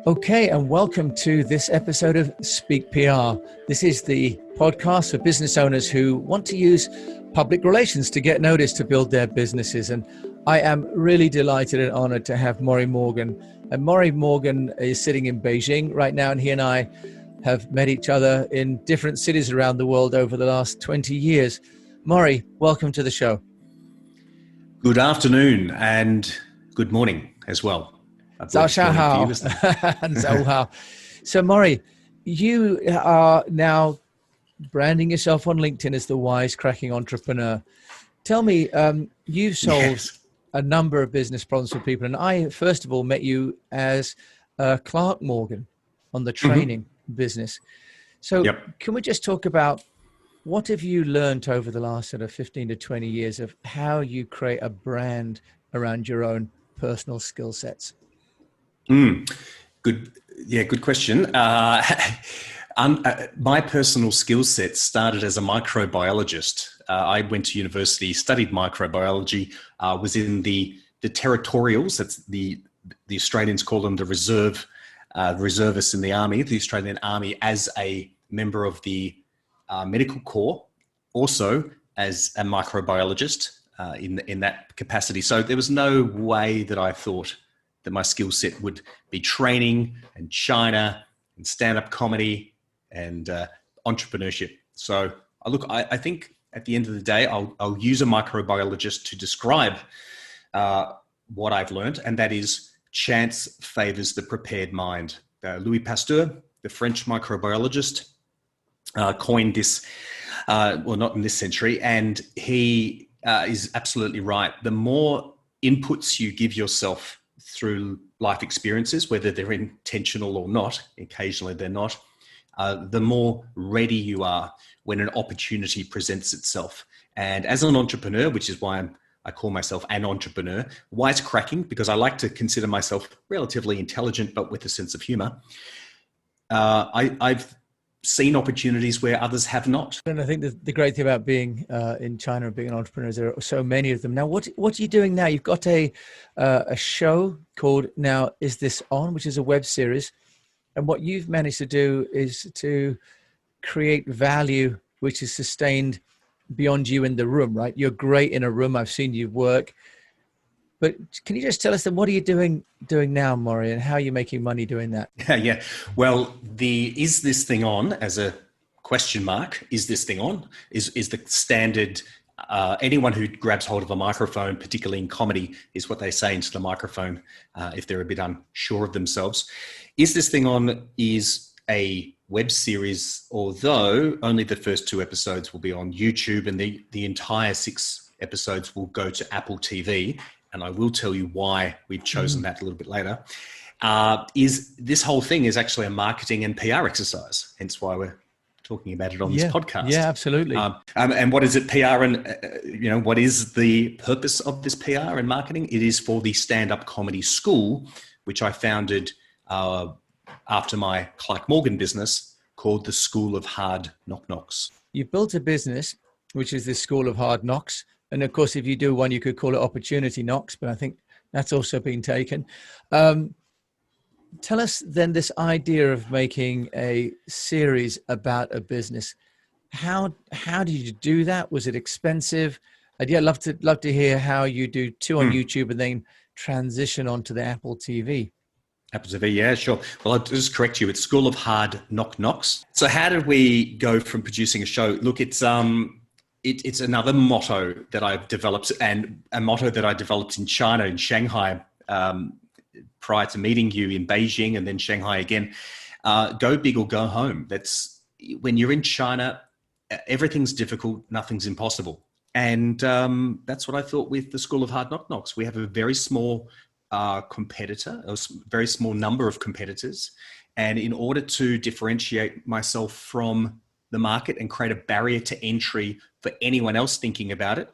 Okay, and welcome to this episode of Speak PR. This is the podcast for business owners who want to use public relations to get noticed to build their businesses. And I am really delighted and honored to have Maury Morgan. And Maury Morgan is sitting in Beijing right now, and he and I have met each other in different cities around the world over the last 20 years. Maury, welcome to the show. Good afternoon and good morning as well. So, Maury, you are now branding yourself on LinkedIn as the wisecracking entrepreneur. Tell me, you've solved a number of business problems for people. And I, first of all, met you as Clark Morgan on the training business. So Can we just talk about what have you learned over the last sort of 15 to 20 years of how you create a brand around your own personal skill sets? Good question. My personal skill set started as a microbiologist. I went to university, studied microbiology, was in the territorials. That's the Australians call them the reservists in the army, the Australian Army, as a member of the medical corps, also as a microbiologist in that capacity. So there was no way that I thought that my skill set would be training and China and stand-up comedy and entrepreneurship. So I think at the end of the day, I'll use a microbiologist to describe what I've learned, and that is chance favors the prepared mind. Louis Pasteur, the French microbiologist, coined this, well, not in this century, and he is absolutely right. The more inputs you give yourself through life experiences, whether they're intentional or not, occasionally they're not, the more ready you are when an opportunity presents itself. And as an entrepreneur, which is why I call myself an entrepreneur, wisecracking, because I like to consider myself relatively intelligent, but with a sense of humor. I've seen opportunities where others have not. And I think the great thing about being in China and being an entrepreneur is there are so many of them. Now, what are you doing now? You've got a show called Now Is This On, which is a web series. And what you've managed to do is to create value, which is sustained beyond you in the room, right? You're great in a room. I've seen you work. But can you just tell us then, what are you doing now, Maury, and how are you making money doing that? Yeah. Well, is this thing on as a question mark? Is this thing on? Is the standard, anyone who grabs hold of a microphone, particularly in comedy, is what they say into the microphone if they're a bit unsure of themselves. Is this thing on is a web series, although only the first 2 episodes will be on YouTube, and the entire 6 episodes will go to Apple TV. And I will tell you why we've chosen that a little bit later, is this whole thing is actually a marketing and PR exercise, hence why we're talking about it on this podcast. Yeah, absolutely. And what is it, PR, and what is the purpose of this PR and marketing? It is for the stand-up comedy school, which I founded after my Clark Morgan business, called the School of Hard Knock Knocks. You built a business, which is the School of Hard Knocks. And of course, if you do one, you could call it Opportunity Knocks, but I think that's also been taken. Tell us then this idea of making a series about a business. How did you do that? Was it expensive? I'd love to hear how you do 2 on YouTube and then transition onto the Apple TV. Apple TV, yeah, sure. Well, I'll just correct you. It's School of Hard Knock Knocks. So how did we go from producing a show? Look, it's another motto that I've developed, and a motto that I developed in China, in Shanghai, prior to meeting you in Beijing and then Shanghai again. Go big or go home. That's when you're in China, everything's difficult, nothing's impossible. And that's what I thought with the School of Hard Knock Knocks. We have a very small competitor, a very small number of competitors. And in order to differentiate myself from the market and create a barrier to entry for anyone else thinking about it,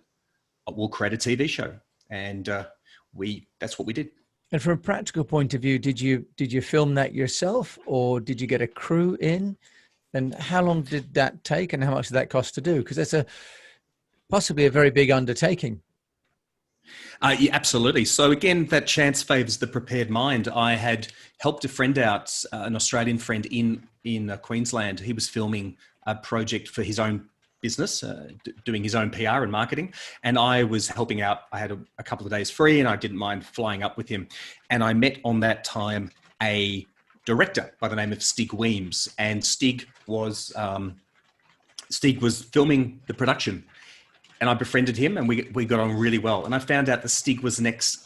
we'll create a TV show. And that's what we did. And from a practical point of view, did you film that yourself, or did you get a crew in? And how long did that take, and how much did that cost to do? Because that's possibly a very big undertaking. Yeah, absolutely. So again, that chance favors the prepared mind. I had helped a friend out, an Australian friend in Queensland. He was filming a project for his own business, doing his own PR and marketing, and I was helping out. I had a couple of days free, and I didn't mind flying up with him. And I met on that time a director by the name of Stig Weems, and Stig was filming the production. And I befriended him, and we got on really well. And I found out that Stig was an ex-comedian,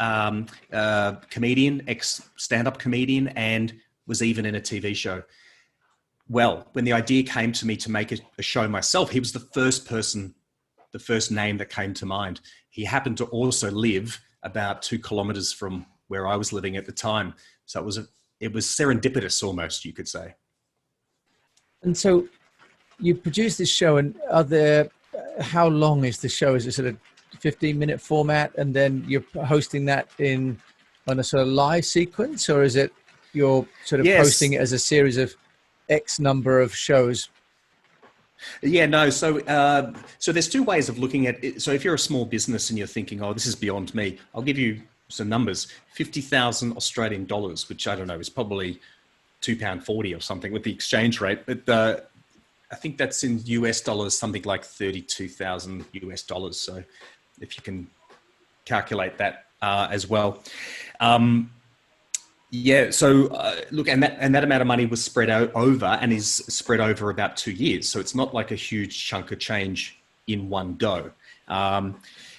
ex-stand-up comedian, and was even in a TV show. Well, when the idea came to me to make a show myself, he was the first name that came to mind. He happened to also live about 2 kilometers from where I was living at the time. So it was serendipitous almost, you could say. And so you produced this show, and how long is the show? Is it sort of 15-minute format, and then you're hosting that on a sort of live sequence, or is it you're sort of posting it as a series of X number of shows? Yeah, no. So there's 2 ways of looking at it. So if you're a small business and you're thinking, oh, this is beyond me, I'll give you some numbers. 50,000 Australian dollars, which I don't know, is probably £2.40 or something with the exchange rate. But I think that's in US dollars, something like 32,000 US dollars. So if you can calculate that as well. Look, and that amount of money was spread out over and is spread over about 2 years. So it's not like a huge chunk of change in one go.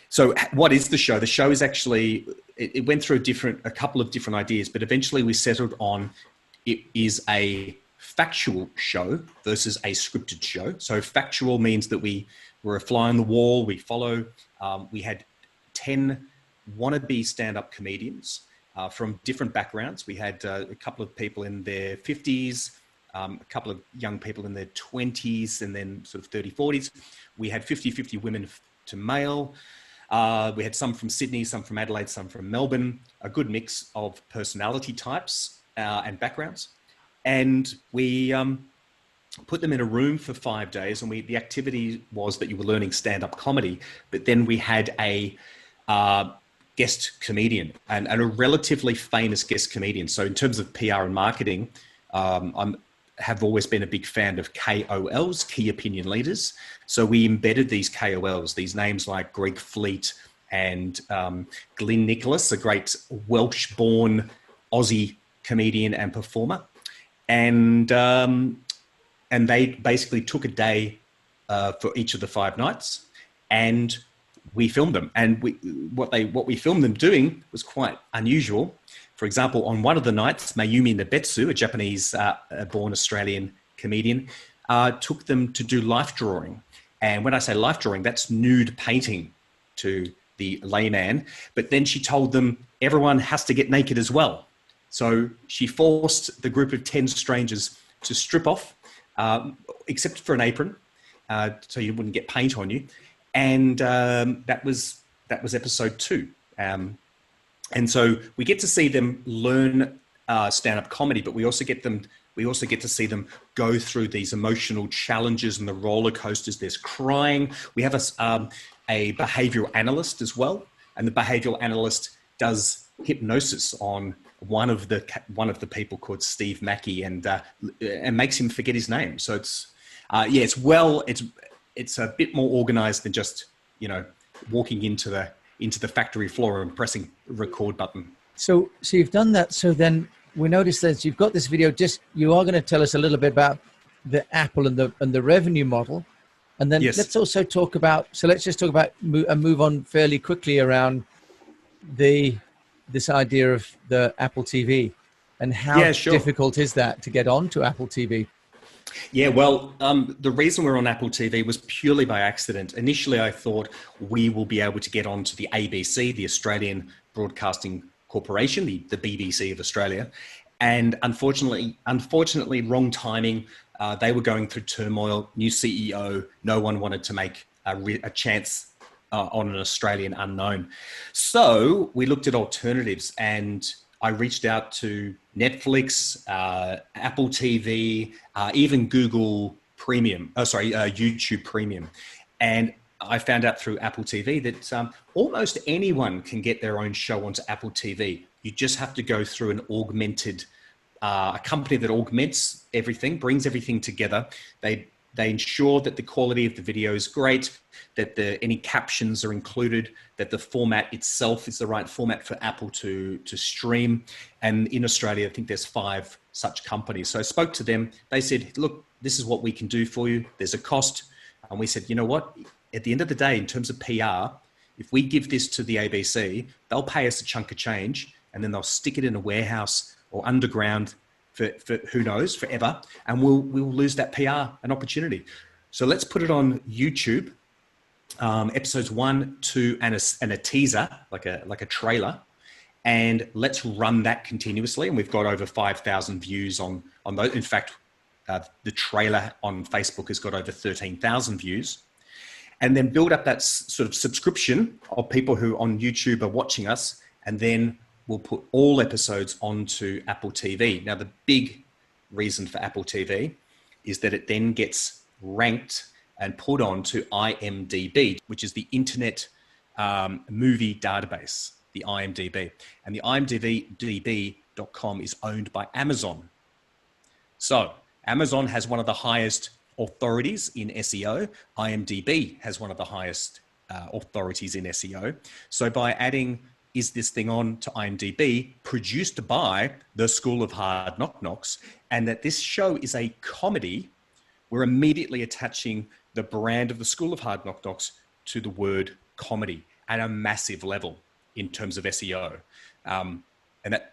So what is the show? The show is actually, it went through a couple of different ideas, but eventually we settled on it is a factual show versus a scripted show. So factual means that we were a fly on the wall. We follow, we had 10 wannabe stand-up comedians from different backgrounds. We had a couple of people in their 50s, a couple of young people in their 20s, and then sort of 30s, 40s. We had 50-50 women to male. We had some from Sydney, some from Adelaide, some from Melbourne, a good mix of personality types and backgrounds. And we put them in a room for 5 days, and the activity was that you were learning stand-up comedy, but then we had a guest comedian and a relatively famous guest comedian. So in terms of PR and marketing, I have always been a big fan of KOLs, key opinion leaders. So we embedded these KOLs, these names like Greg Fleet and Glyn Nicholas, a great Welsh-born Aussie comedian and performer. And they basically took a day for each of the 5 nights, and we filmed them. And what we filmed them doing was quite unusual. For example, on one of the nights, Mayumi Nabetsu, a Japanese-born Australian comedian, took them to do life drawing. And when I say life drawing, that's nude painting to the layman. But then she told them everyone has to get naked as well. So she forced the group of 10 strangers to strip off, except for an apron, so you wouldn't get paint on you. And that was episode 2. And so we get to see them learn stand-up comedy, but we also get to see them go through these emotional challenges and the roller coasters. There's crying. We have a behavioral analyst as well, and the behavioral analyst does hypnosis on one of the people called Steve Mackey, and makes him forget his name. So it's a bit more organized than just walking into the factory floor and pressing record button. So you've done that. So then we noticed that you've got this video. You are going to tell us a little bit about the Apple and the revenue model, and then let's also talk about. So let's just talk about and move on fairly quickly around this idea of the Apple TV and how difficult is that to get onto Apple TV? Yeah, well, the reason we're on Apple TV was purely by accident. Initially, I thought we will be able to get onto the ABC, the Australian Broadcasting Corporation, the BBC of Australia. And unfortunately, wrong timing. They were going through turmoil, new CEO. No one wanted to make a chance on an Australian unknown. So we looked at alternatives, and I reached out to Netflix, Apple TV, even Google Premium, YouTube Premium. And I found out through Apple TV that almost anyone can get their own show onto Apple TV. You just have to go through an augmented, a company that augments everything, brings everything together. They ensure that the quality of the video is great, that any captions are included, that the format itself is the right format for Apple to stream. And in Australia, I think there's 5 such companies. So I spoke to them. They said, look, this is what we can do for you. There's a cost. And we said, you know what? At the end of the day, in terms of PR, if we give this to the ABC, they'll pay us a chunk of change, and then they'll stick it in a warehouse or underground for who knows, forever. And we'll lose that PR, an opportunity. So let's put it on YouTube, episodes 1, 2, and a teaser, like a trailer. And let's run that continuously. And we've got over 5,000 views on those. In fact, the trailer on Facebook has got over 13,000 views. And then build up that sort of subscription of people who on YouTube are watching us. And then we'll put all episodes onto Apple TV. Now, the big reason for Apple TV is that it then gets ranked and put onto IMDb, which is the Internet Movie Database, the IMDb. And the IMDb.com is owned by Amazon. So Amazon has one of the highest authorities in SEO. IMDb has one of the highest authorities in SEO. So by adding Is This Thing On to IMDb, produced by the School of Hard Knock Knocks, and that this show is a comedy, we're immediately attaching the brand of the School of Hard Knock Knocks to the word comedy at a massive level in terms of SEO. And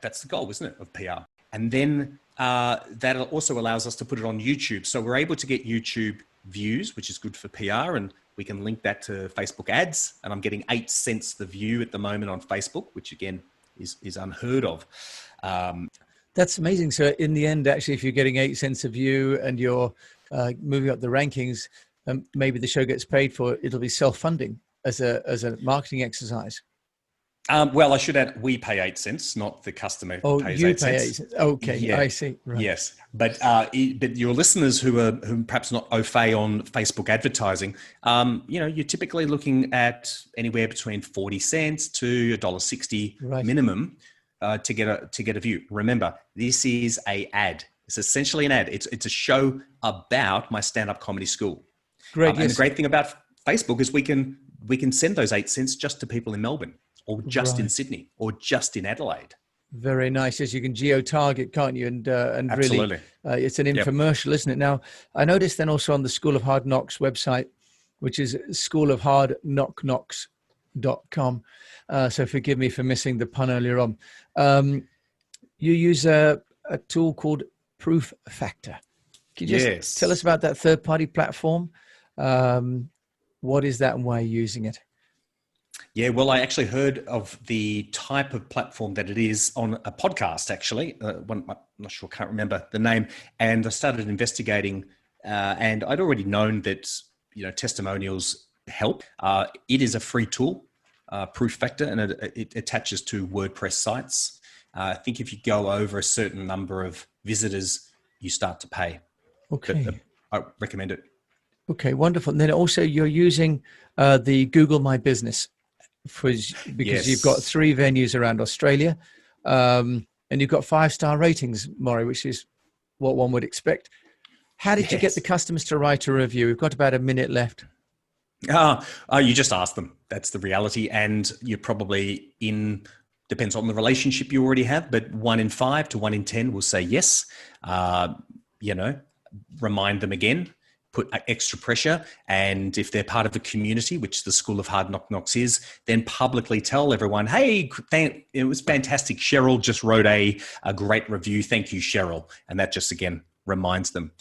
that's the goal, isn't it, of PR? And then that also allows us to put it on YouTube. So we're able to get YouTube views, which is good for PR, and we can link that to Facebook ads. And I'm getting 8 cents the view at the moment on Facebook, which again is unheard of. That's amazing. So in the end, actually, if you're getting 8 cents a view and you're moving up the rankings, maybe the show gets paid for, it'll be self-funding as a marketing exercise. Well, I should add, we pay 8 cents, not the customer pays 8 cents. 8 cents. Okay, yeah. I see. Right. Yes, but your listeners who are perhaps not au fait on Facebook advertising, you're typically looking at anywhere between 40 cents to $1.60 right. minimum to get a view. Remember, this is an ad. It's essentially an ad. It's a show about my stand-up comedy school. Great. And the great thing about Facebook is we can send those 8 cents just to people in Melbourne, or just right. in Sydney, or just in Adelaide. Very nice. Yes, you can geo-target, can't you? And really, it's an infomercial, yep. isn't it? Now, I noticed then also on the School of Hard Knocks website, which is schoolofhardknockknocks.com. So forgive me for missing the pun earlier on. You use a tool called Proof Factor. Can you just tell us about that third-party platform? What is that and why are you using it? Yeah, well, I actually heard of the type of platform that it is on a podcast, actually. I'm not sure, can't remember the name. And I started investigating, and I'd already known that, testimonials help. It is a free tool, Proof Factor, and it attaches to WordPress sites. I think if you go over a certain number of visitors, you start to pay. Okay. But, I recommend it. Okay, wonderful. And then also you're using the Google My Business because you've got 3 venues around Australia, and you've got 5-star ratings, Maury, which is what one would expect. How did you get the customers to write a review? We've got about a minute left. You just ask them. That's the reality. And you're probably depends on the relationship you already have, but 1 in 5 to 1 in 10 will say yes. Remind them again. Put extra pressure, and if they're part of a community, which the School of Hard Knock Knocks is, then publicly tell everyone, hey, it was fantastic. Cheryl just wrote a great review. Thank you, Cheryl. And that just, again, reminds them.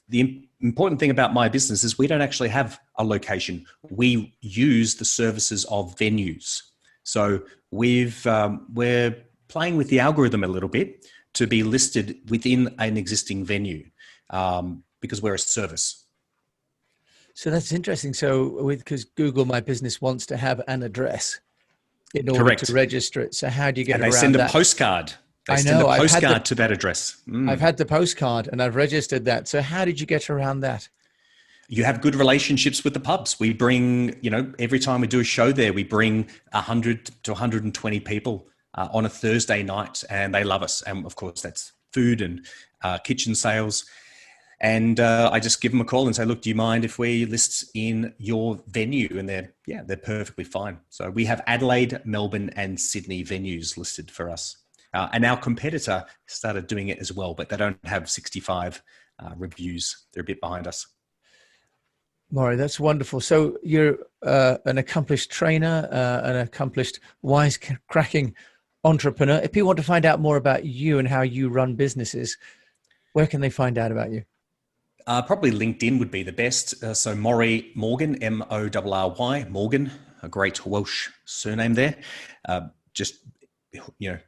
The important thing about my business is we don't actually have a location. We use the services of venues. So we're playing with the algorithm a little bit to be listed within an existing venue. Because we're a service. So that's interesting. So because Google My Business wants to have an address in order to register it. So how do you get around that? And they send a postcard. They send a postcard to that address. I've had the postcard and I've registered that. So how did you get around that? You have good relationships with the pubs. We bring, every time we do a show there, we bring 100 to 120 people on a Thursday night, and they love us. And of course, that's food and kitchen sales. And I just give them a call and say, look, do you mind if we list in your venue? And they're perfectly fine. So we have Adelaide, Melbourne, and Sydney venues listed for us. And our competitor started doing it as well, but they don't have 65 reviews. They're a bit behind us. Maury, that's wonderful. So you're an accomplished trainer, an accomplished wisecracking entrepreneur. If people want to find out more about you and how you run businesses, where can they find out about you? Probably LinkedIn would be the best. So Maury Morgan, Morry, Morgan, a great Welsh surname there. Just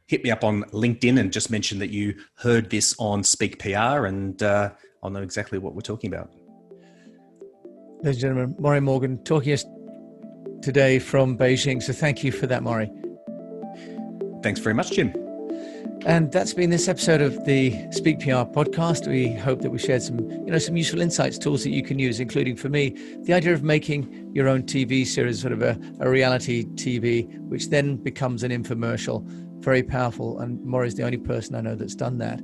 hit me up on LinkedIn and just mention that you heard this on Speak PR, and I'll know exactly what we're talking about. Ladies and gentlemen, Maury Morgan talking us today from Beijing. So thank you for that, Maury. Thanks very much, Jim. And that's been this episode of the Speak PR podcast. We hope that we shared some useful insights, tools that you can use, including for me, the idea of making your own TV series, sort of a reality TV, which then becomes an infomercial. Very powerful. And Maury's the only person I know that's done that.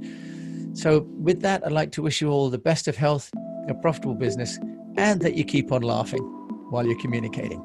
So with that, I'd like to wish you all the best of health, a profitable business, and that you keep on laughing while you're communicating.